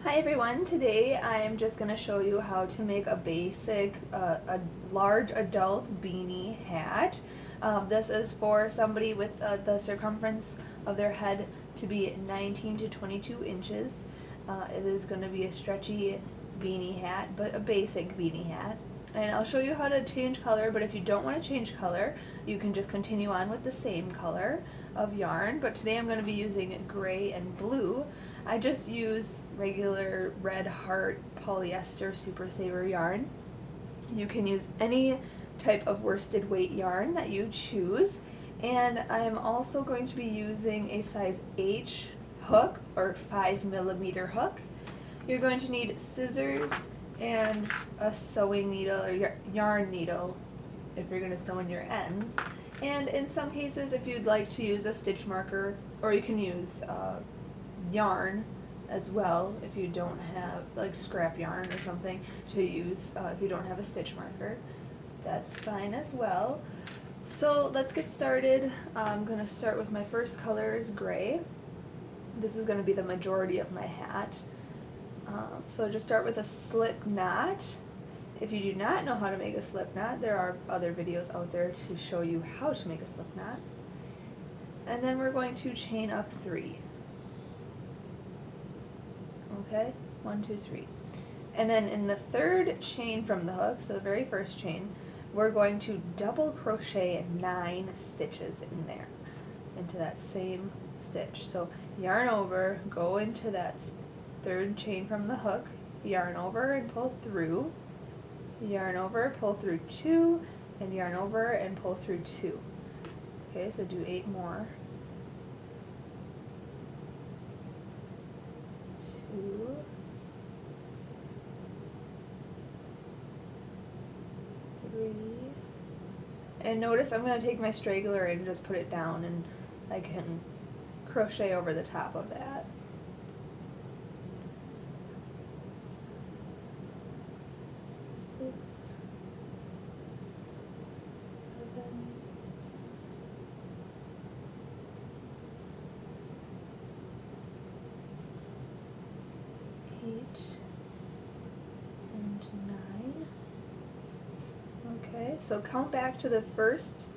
Hi everyone, today I am just going to show you how to make a basic, a large adult beanie hat. This is for somebody with the circumference of their head to be 19 to 22 inches. It is going to be a stretchy beanie hat, but a basic beanie hat. And I'll show you how to change color, but if you don't want to change color, you can just continue on with the same color of yarn. But today I'm going to be using gray and blue. I just use regular Red Heart polyester Super Saver yarn. You can use any type of worsted weight yarn that you choose. And I'm also going to be using a size H hook or 5mm hook. You're going to need scissors and a sewing needle or yarn needle if you're going to sew in your ends. And in some cases, if you'd like to use a stitch marker, or you can use yarn as well if you don't have like scrap yarn or something to use if you don't have a stitch marker, that's fine as well. So let's get started. I'm going to start with my first color is gray. This is going to be the majority of my hat. So just start with a slip knot. If you do not know how to make a slip knot, there are other videos out there to show you how to make a slip knot. And then we're going to chain up 3. Okay, 1, 2, 3. And then in the third chain from the hook, so the very first chain, we're going to double crochet 9 stitches in there, into that same stitch. So yarn over, go into that third chain from the hook, yarn over and pull through, yarn over, pull through 2, and yarn over and pull through 2. Okay, so do 8 more. 2, 3, and notice I'm going to take my straggler and just put it down, and I can crochet over the top of that. 6, 7, 8, and 9. Okay, so count back to the first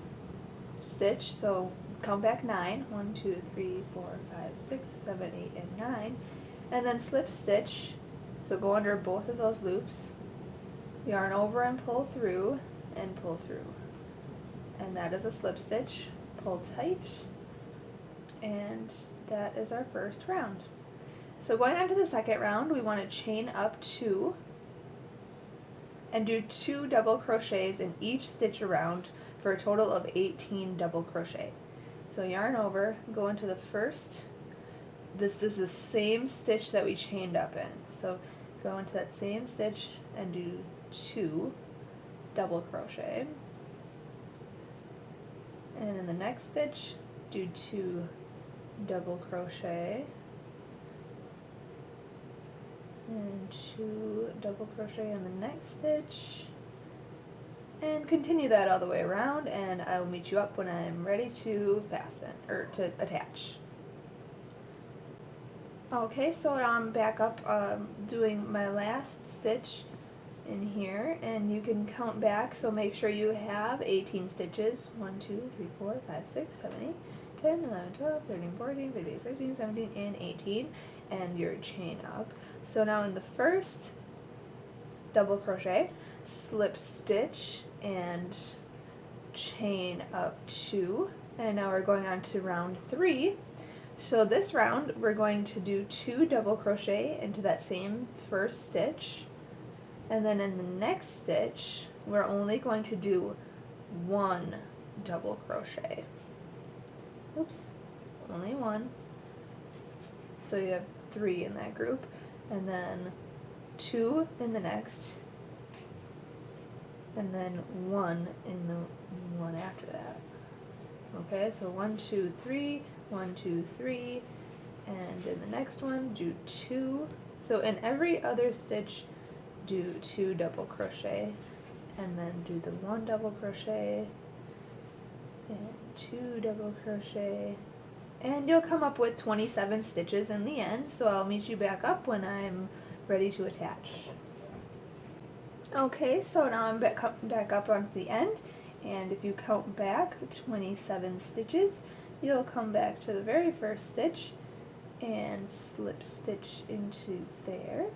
stitch, so count back 9. 1, 2, 3, 4, 5, 6, 7, 8, and 9. And then slip stitch, so go under both of those loops, yarn over and pull through, and pull through. And that is a slip stitch. Pull tight, and that is our first round. So going on to the second round, we want to chain up 2 and do 2 double crochets in each stitch around for a total of 18 double crochet. So yarn over, go into the first, this is the same stitch that we chained up in. So go into that same stitch and do 2 double crochet. And in the next stitch, do 2 double crochet. And 2 double crochet in the next stitch, and continue that all the way around, and I'll meet you up when I'm ready to fasten, or to attach. Okay, so I'm back up doing my last stitch in here, and you can count back, so make sure you have 18 stitches. 1, 2, 3, 4, 5, 6, 7, 8, 10, 11, 12, 13, 14, 15, 16, 17, and 18, and your chain up. So now in the first double crochet, slip stitch and chain up 2, and now we're going on to round 3. So this round we're going to do 2 double crochet into that same first stitch, and then in the next stitch we're only going to do 1 double crochet. Oops, only 1. So you have 3 in that group, and then 2 in the next, and then 1 in the one after that. Okay, so 1, 2, 3, 1, 2, 3, and in the next one do 2. So in every other stitch do 2 double crochet, and then do the 1 double crochet, and 2 double crochet, And you'll come up with 27 stitches in the end, so I'll meet you back up when I'm ready to attach. Okay, so now I'm back up on the end, and if you count back 27 stitches, you'll come back to the very first stitch and slip stitch into there.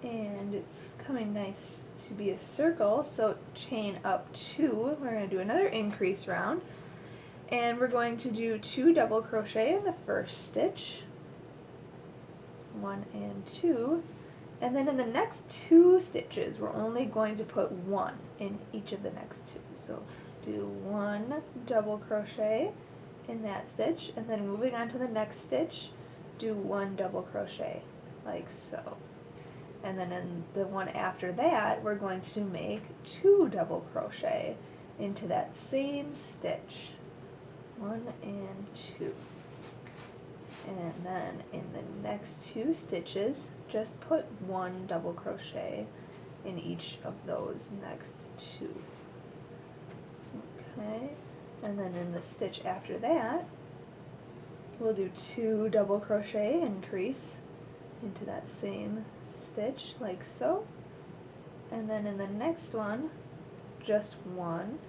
And it's coming nice to be a circle, so chain up 2. We're going to do another increase round, and we're going to do 2 double crochet in the first stitch, 1 and 2, and then in the next 2 stitches we're only going to put 1 in each of the next 2. So do 1 double crochet in that stitch, and then moving on to the next stitch, do 1 double crochet like so. And then in the one after that, we're going to make 2 double crochet into that same stitch, 1 and 2. And then in the next 2 stitches, just put 1 double crochet in each of those next 2. Okay, and then in the stitch after that, we'll do 2 double crochet increase into that same stitch like so, and then in the next one just 1,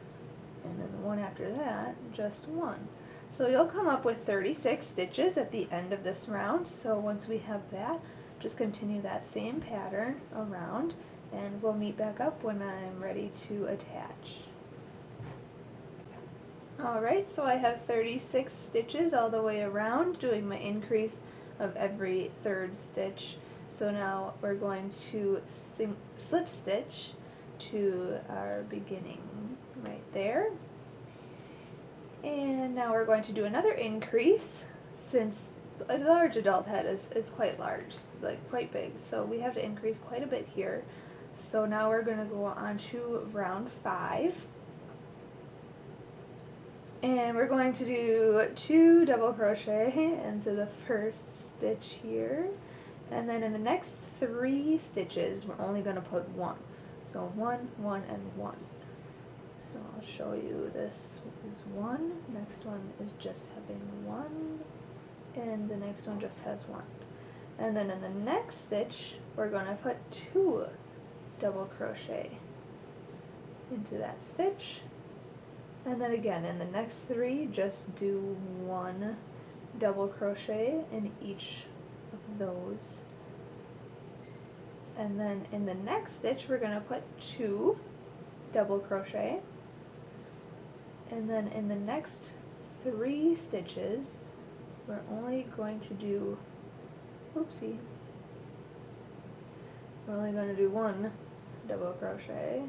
and then the one after that just 1. So you'll come up with 36 stitches at the end of this round. So once we have that, just continue that same pattern around, and we'll meet back up when I'm ready to attach. Alright, so I have 36 stitches all the way around, doing my increase of every 3rd stitch. So now we're going to slip stitch to our beginning right there. And now we're going to do another increase, since a large adult head is quite large, like quite big. So we have to increase quite a bit here. So now we're going to go on to round 5. And we're going to do 2 double crochet into the first stitch here. And then in the next 3 stitches, we're only going to put 1. So 1, 1, and 1. So I'll show you, this is 1, next one is just having 1, and the next one just has 1. And then in the next stitch, we're going to put 2 double crochet into that stitch. And then again, in the next 3, just do 1 double crochet in each of those. And then in the next stitch, we're going to put 2 double crochet. And then in the next 3 stitches, we're only going to do, oopsie, we're only going to do 1 double crochet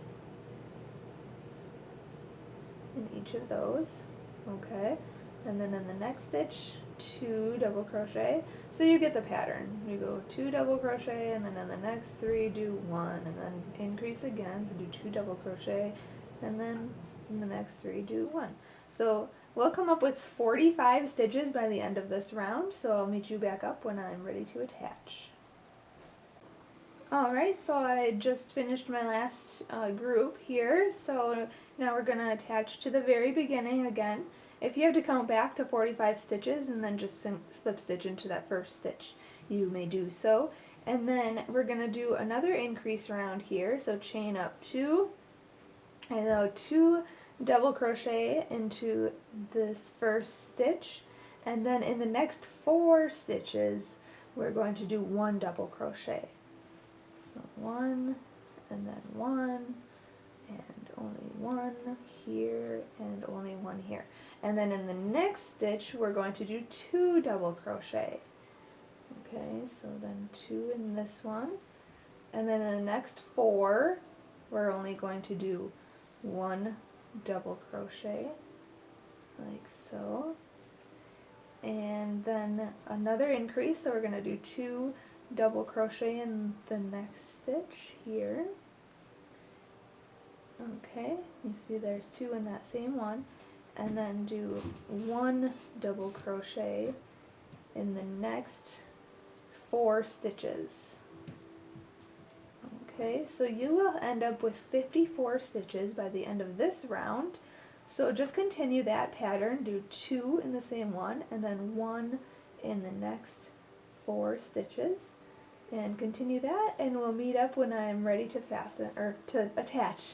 in each of those. Okay, and then in the next stitch, 2 double crochet. So you get the pattern. You go 2 double crochet, and then in the next 3 do 1, and then increase again, so do 2 double crochet, and then in the next 3 do 1. So we'll come up with 45 stitches by the end of this round, so I'll meet you back up when I'm ready to attach. Alright, so I just finished my last group here, so now we're going to attach to the very beginning again. If you have to count back to 45 stitches and then just slip stitch into that first stitch, you may do so. And then we're going to do another increase round here, so chain up 2, and now 2 double crochet into this first stitch, and then in the next 4 stitches we're going to do 1 double crochet. So 1, and then 1, and only 1 here, and only 1 here. And then in the next stitch we're going to do 2 double crochet. Okay, so then 2 in this one, and then in the next 4 we're only going to do 1 double crochet like so, and then another increase, so we're going to do 2 double crochet in the next stitch here. Okay, you see there's 2 in that same one, and then do 1 double crochet in the next 4 stitches. Okay, so you will end up with 54 stitches by the end of this round. So just continue that pattern, do 2 in the same one and then 1 in the next 4 stitches, and continue that, and we'll meet up when I'm ready to fasten or to attach.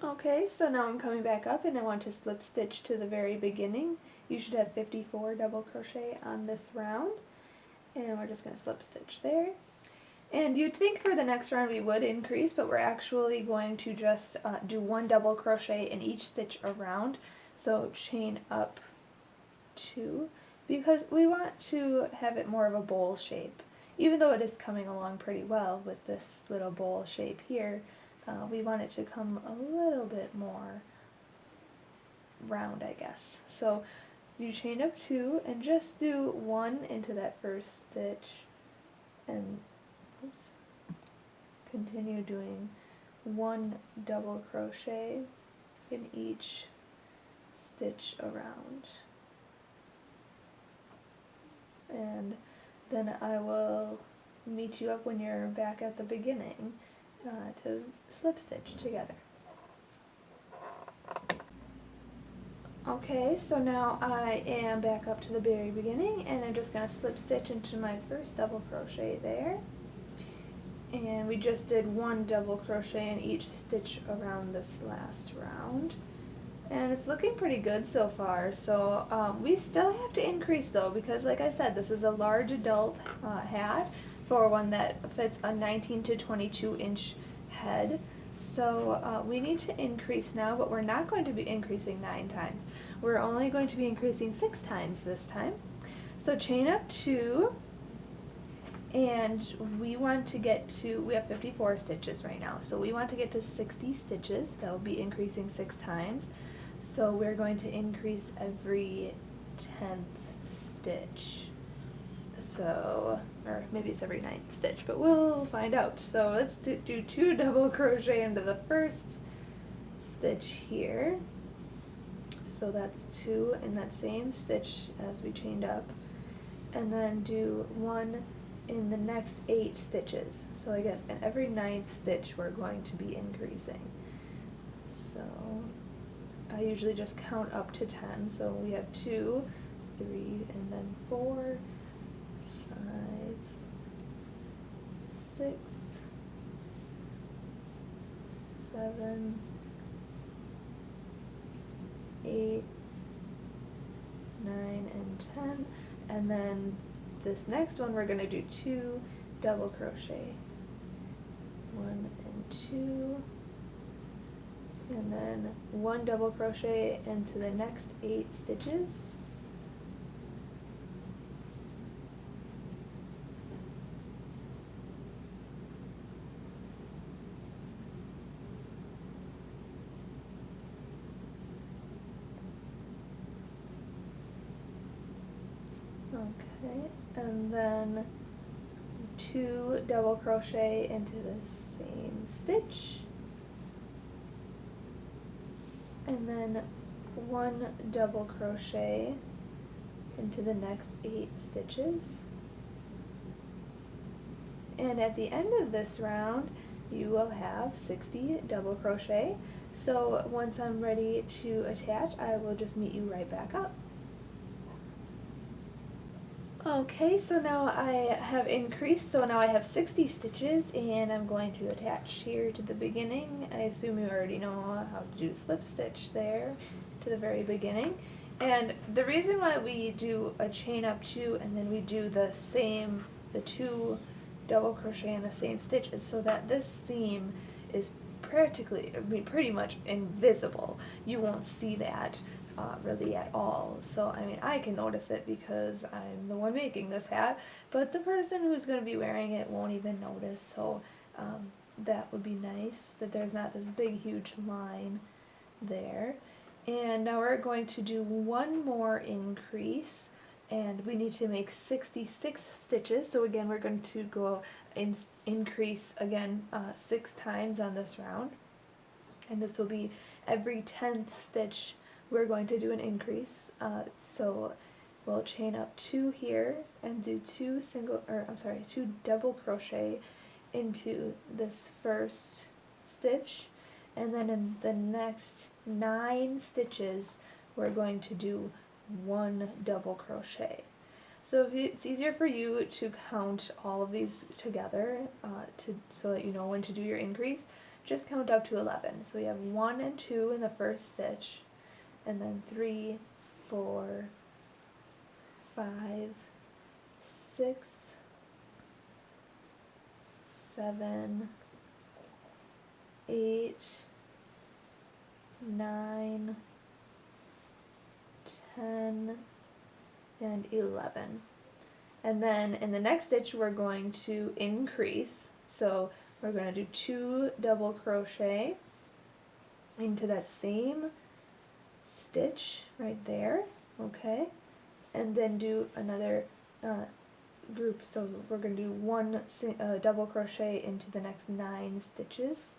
Okay, so now I'm coming back up and I want to slip stitch to the very beginning. You should have 54 double crochet on this round, and we're just going to slip stitch there. And you'd think for the next round we would increase, but we're actually going to just do 1 double crochet in each stitch around. So chain up 2, because we want to have it more of a bowl shape. Even though it is coming along pretty well with this little bowl shape here, we want it to come a little bit more round, I guess. So you chain up 2 and just do 1 into that first stitch, and oops, continue doing 1 double crochet in each stitch around. And then I will meet you up when you're back at the beginning to slip stitch together. Okay, so now I am back up to the very beginning, and I'm just going to slip stitch into my first double crochet there. And we just did 1 double crochet in each stitch around this last round. And it's looking pretty good so far, so we still have to increase though, because like I said, this is a large adult hat for one that fits a 19 to 22 inch head. So we need to increase now, but we're not going to be increasing 9 times. We're only going to be increasing 6 times this time. So chain up 2, and we want to get to, we have 54 stitches right now, so we want to get to 60 stitches. That will be increasing 6 times. So we're going to increase every 10th stitch. So, or maybe it's every 9th stitch, but we'll find out. So let's do 2 double crochet into the first stitch here. So that's 2 in that same stitch as we chained up. And then do 1 in the next 8 stitches. So I guess in every 9th stitch we're going to be increasing. So I usually just count up to 10. So we have 2, 3, and then 4, 5, 6, 7, 8, 9, and 10. And then this next one we're going to do 2 double crochet. 1 and 2. And then 1 double crochet into the next 8 stitches. Okay, and then 2 double crochet into the same stitch. And then 1 double crochet into the next 8 stitches. And at the end of this round, you will have 60 double crochet. So once I'm ready to attach, I will just meet you right back up. Okay, so now I have increased, so now I have 60 stitches, and I'm going to attach here to the beginning. I assume you already know how to do slip stitch there to the very beginning. And the reason why we do a chain up 2 and then we do the 2 double crochet in the same stitch is so that this seam is pretty much invisible. You won't see that really at all. So I mean, I can notice it because I'm the one making this hat, but the person who's going to be wearing it won't even notice. So that would be nice that there's not this big huge line there. And now we're going to do 1 more increase, and we need to make 66 stitches. So again, we're going to go increase again 6 times on this round, and this will be every 10th stitch we're going to do an increase. So we'll chain up 2 here and do 2 double crochet into this first stitch, and then in the next 9 stitches we're going to do 1 double crochet. So if it's easier for you to count all of these together so that you know when to do your increase, just count up to 11. So we have 1 and 2 in the first stitch, and then 3, 4, 5, 6, 7, 8, 9, 10, and 11. And then in the next stitch we're going to increase, so we're going to do 2 double crochet into that same stitch right there, okay, and then do another group. So we're going to do 1 double crochet into the next 9 stitches.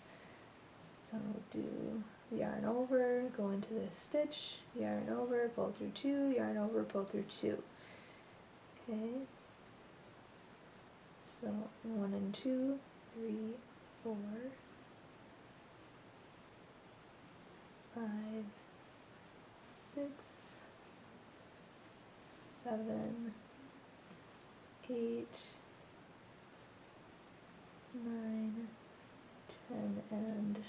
So do yarn over, go into this stitch, yarn over, pull through 2, yarn over, pull through 2. Okay, so 1 and 2, 3, 4, 5, 6, 7, 8, 9, 10, and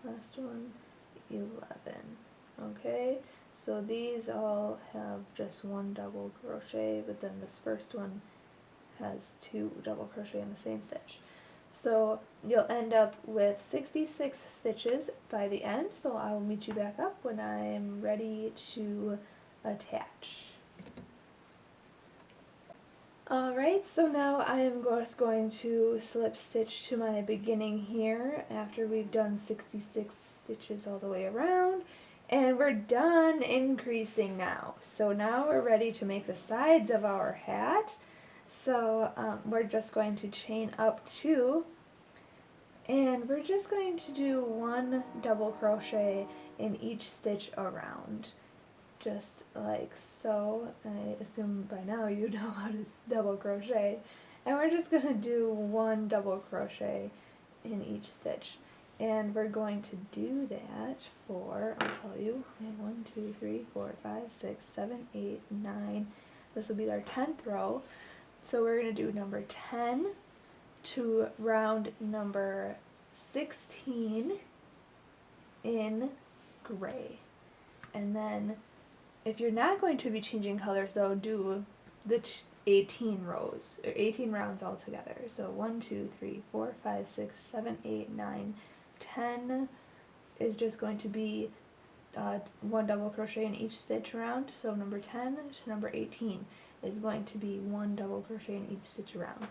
last one, 11. Okay, so these all have just 1 double crochet, but then this first one has 2 double crochet in the same stitch. So you'll end up with 66 stitches by the end, so I will meet you back up when I'm ready to attach. Alright, so now I am just going to slip stitch to my beginning here after we've done 66 stitches all the way around, and we're done increasing now. So now we're ready to make the sides of our hat. So we're just going to chain up 2, and we're just going to do 1 double crochet in each stitch around, just like so. I assume by now you know how to double crochet, and we're just going to do 1 double crochet in each stitch, and we're going to do that for, I'll tell you, 1, 2, 3, 4, 5, 6, 7, 8, 9, this will be our 10th row. So we're going to do number 10 to round number 16 in gray. And then if you're not going to be changing colors though, do the 18 rows, or 18 rounds altogether. So 1, 2, 3, 4, 5, 6, 7, 8, 9, 10 is just going to be 1 double crochet in each stitch around. So number 10 to number 18 is going to be 1 double crochet in each stitch around.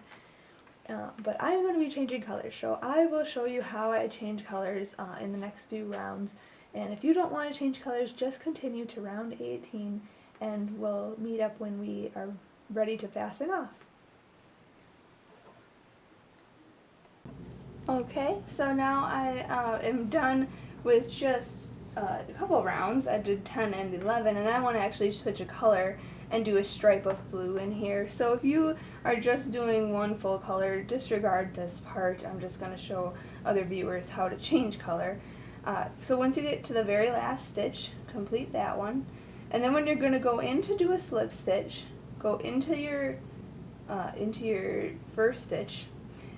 But I'm going to be changing colors, so I will show you how I change colors in the next few rounds. And if you don't want to change colors, just continue to round 18 and we'll meet up when we are ready to fasten off. Okay, so now I am done with just a couple rounds. I did 10 and 11, and I want to actually switch a color and do a stripe of blue in here. So if you are just doing 1 full color, disregard this part. I'm just going to show other viewers how to change color. So once you get to the very last stitch, complete that one, and then when you're going to go in to do a slip stitch, go into your first stitch,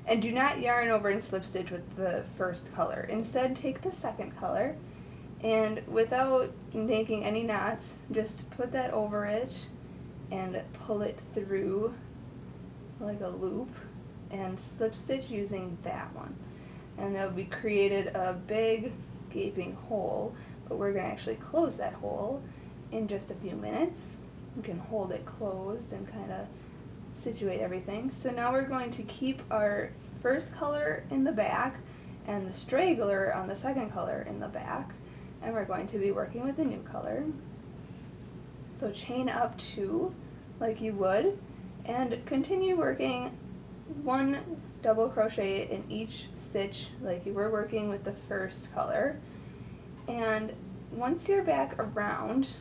and do not yarn over and slip stitch with the first color. Instead, take the second color, and without making any knots, just put that over it and pull it through like a loop and slip stitch using that one. And that will be created a big gaping hole, but we're going to actually close that hole in just a few minutes. You can hold it closed and kind of situate everything. So now we're going to keep our first color in the back and the straggler on the second color in the back, and we're going to be working with the new color. So chain up 2 like you would, and continue working 1 double crochet in each stitch like you were working with the first color. And once you're back around,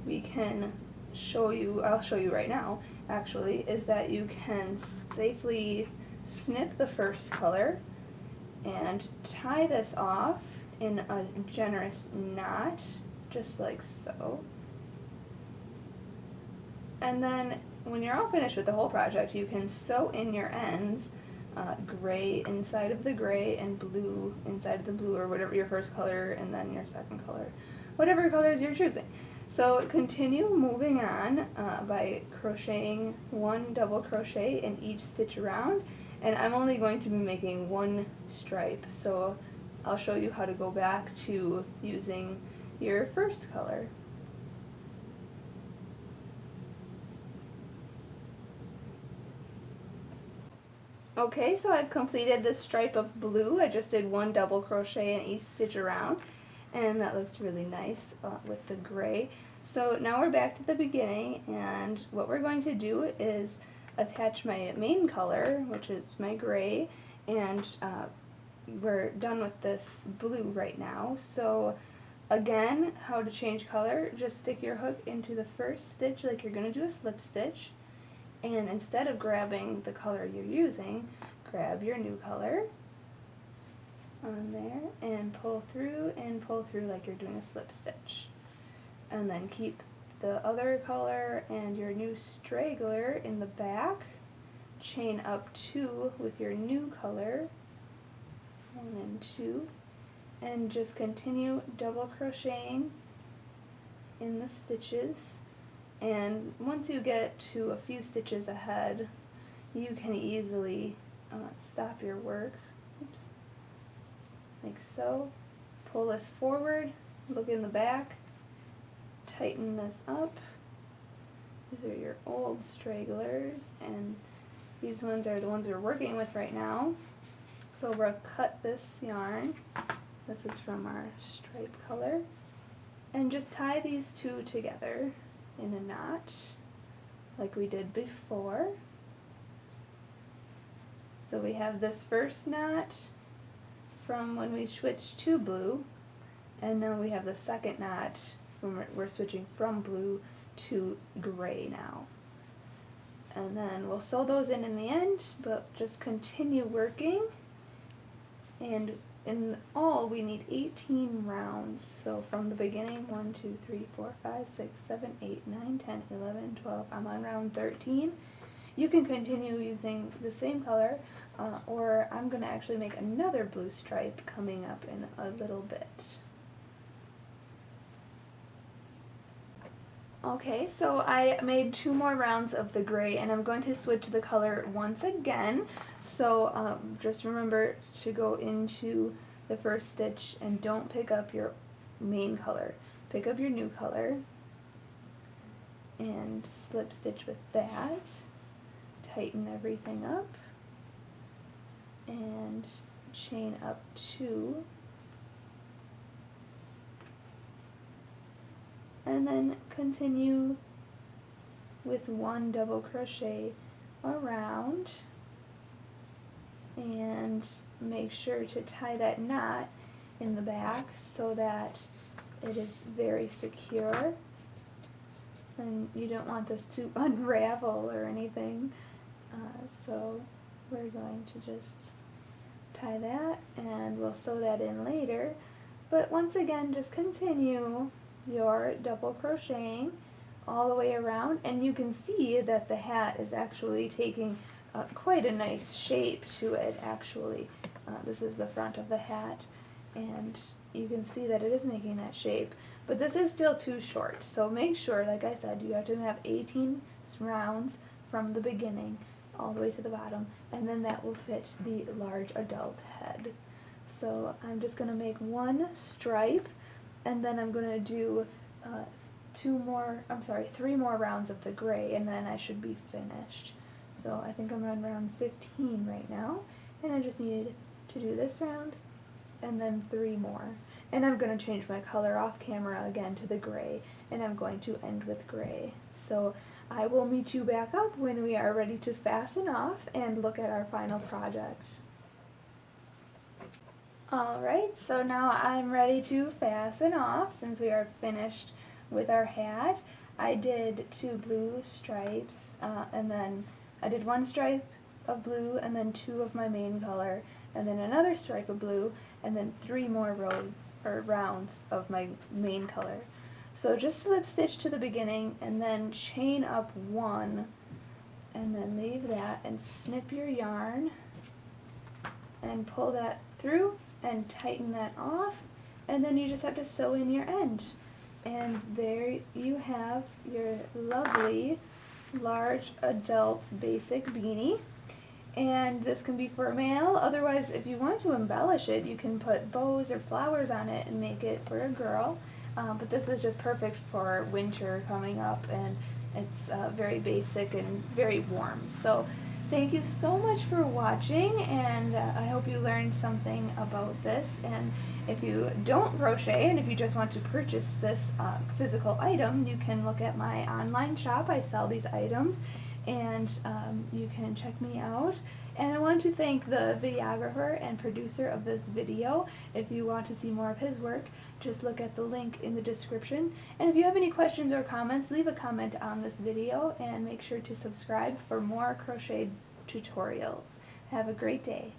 we can show you, I'll show you right now actually, is that you can safely snip the first color and tie this off in a generous knot, just like so. And then when you're all finished with the whole project, you can sew in your ends, gray inside of the gray and blue inside of the blue, or whatever your first color and then your second color, whatever colors you're choosing. So continue moving on by crocheting one double crochet in each stitch around, and I'm only going to be making one stripe, so I'll show you how to go back to using your first color. Okay, so I've completed this stripe of blue. I just did one double crochet in each stitch around, and that looks really nice with the gray. So now we're back to the beginning, and what we're going to do is attach my main color, which is my gray, and we're done with this blue right now. So again, how to change color, just stick your hook into the first stitch like you're going to do a slip stitch, and instead of grabbing the color you're using, grab your new color on there and pull through like you're doing a slip stitch. And then keep the other color and your new straggler in the back, chain up 2 with your new color, 1 and 2, and just continue double crocheting in the stitches. And once you get to a few stitches ahead, you can easily stop your work, oops, like so. Pull this forward, look in the back, tighten this up. These are your old stragglers, and these ones are the ones we're working with right now. So we'll cut this yarn, this is from our stripe color, and just tie these two together in a knot like we did before. So we have this first knot from when we switched to blue, and then we have the second knot when we're switching from blue to gray now. And then we'll sew those in the end, but just continue working. And in all, we need 18 rounds. So from the beginning, 1, 2, 3, 4, 5, 6, 7, 8, 9, 10, 11, 12. I'm on round 13. You can continue using the same color, or I'm going to actually make another blue stripe coming up in a little bit. Okay, so I made 2 more rounds of the gray, and I'm going to switch the color once again. So just remember to go into the first stitch and don't pick up your main color. Pick up your new color and slip stitch with that. Tighten everything up and chain up 2. And then continue with 1 double crochet around, and make sure to tie that knot in the back so that it is very secure, and you don't want this to unravel or anything, so we're going to just tie that, and we'll sew that in later. But once again, just continue your double crocheting all the way around, and you can see that the hat is actually taking quite a nice shape to it actually. This is the front of the hat, and you can see that it is making that shape, but this is still too short, so make sure, like I said, you have to have 18 rounds from the beginning all the way to the bottom, and then that will fit the large adult head. So I'm just going to make 1 stripe, and then I'm going to do 3 more rounds of the gray, and then I should be finished. So I think I'm on round 15 right now, and I just need to do this round and then 3 more. And I'm going to change my color off camera again to the gray, and I'm going to end with gray. So I will meet you back up when we are ready to fasten off and look at our final project. Alright, so now I'm ready to fasten off since we are finished with our hat. I did 2 blue stripes, and then I did 1 stripe of blue and then 2 of my main color, and then another stripe of blue, and then 3 more rows or rounds of my main color. So just slip stitch to the beginning and then chain up 1 and then leave that and snip your yarn and pull that through and tighten that off, and then you just have to sew in your end. And there you have your lovely large adult basic beanie. And this can be for a male. Otherwise, if you want to embellish it, you can put bows or flowers on it and make it for a girl. But this is just perfect for winter coming up, and it's very basic and very warm. So thank you so much for watching, and I hope you learned something about this. And if you don't crochet and if you just want to purchase this physical item, you can look at my online shop. I sell these items, and you can check me out. And I want to thank the videographer and producer of this video. If you want to see more of his work, just look at the link in the description. And if you have any questions or comments, leave a comment on this video, and make sure to subscribe for more crochet tutorials. Have a great day.